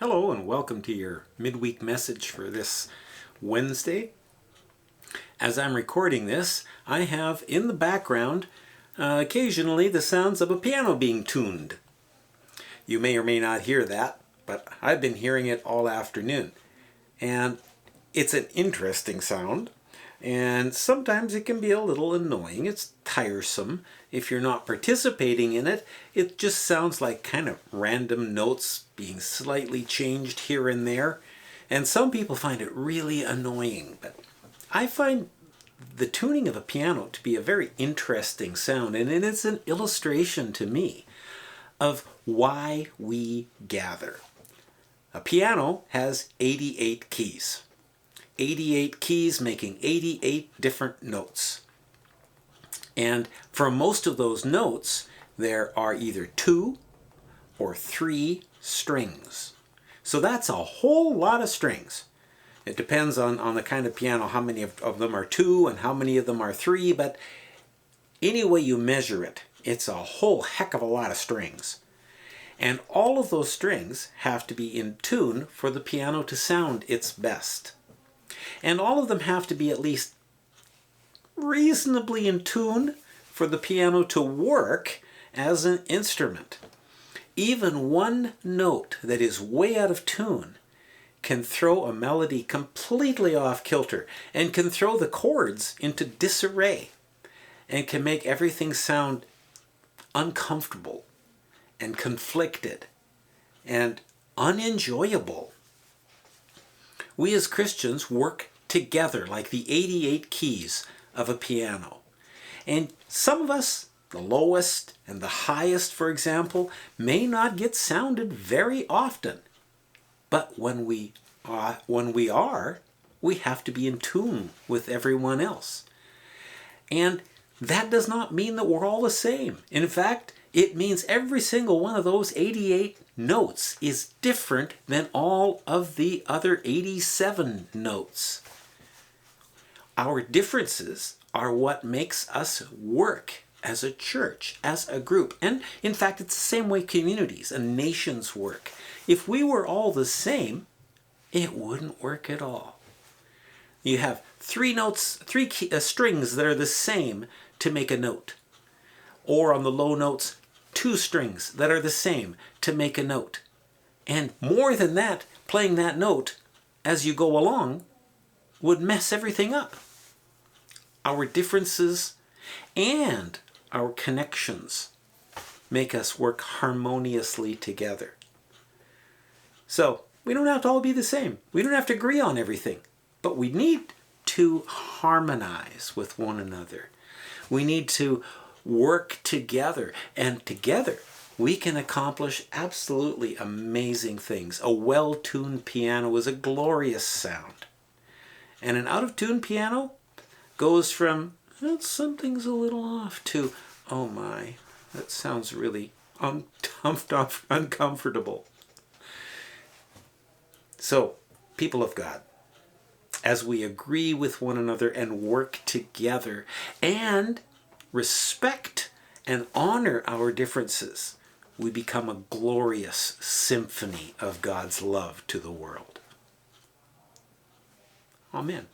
Hello and welcome to your midweek message for this Wednesday. As I'm recording this, I have in the background occasionally the sounds of a piano being tuned. You may or may not hear that, but I've been hearing it all afternoon. And it's an interesting sound, and sometimes it can be a little annoying. It's tiresome. If you're not participating in it, it just sounds like kind of random notes being slightly changed here and there. And some people find it really annoying, but I find the tuning of a piano to be a very interesting sound, and it is an illustration to me of why we gather. A piano has 88 keys. 88 keys making 88 different notes. And for most of those notes, there are either 2 or 3 strings. So that's a whole lot of strings. It depends on the kind of piano, how many of them are 2 and how many of them are 3, but any way you measure it, it's a whole heck of a lot of strings. And all of those strings have to be in tune for the piano to sound its best. And all of them have to be at least reasonably in tune for the piano to work as an instrument. Even one note that is way out of tune can throw a melody completely off kilter and can throw the chords into disarray and can make everything sound uncomfortable and conflicted and unenjoyable. We as Christians work together like the 88 keys of a piano. And some of us, the lowest and the highest, for example, may not get sounded very often. But when we are, we have to be in tune with everyone else. And that does not mean that we're all the same. In fact, it means every single one of those 88 notes is different than all of the other 87 notes. Our differences are what makes us work as a church, as a group. And in fact, it's the same way communities and nations work. If we were all the same, it wouldn't work at all. You have 3 strings that are the same to make a note. Or on the low notes, 2 strings that are the same to make a note. And more than that, playing that note as you go along would mess everything up. Our differences and our connections make us work harmoniously together. So, we don't have to all be the same. We don't have to agree on everything. But we need to harmonize with one another. We need to work together, and together we can accomplish absolutely amazing things. A well-tuned piano is a glorious sound. And an out-of-tune piano goes from, well, something's a little off, to, oh my, that sounds really uncomfortable. So, people of God, as we agree with one another and work together and respect and honor our differences, we become a glorious symphony of God's love to the world. Amen.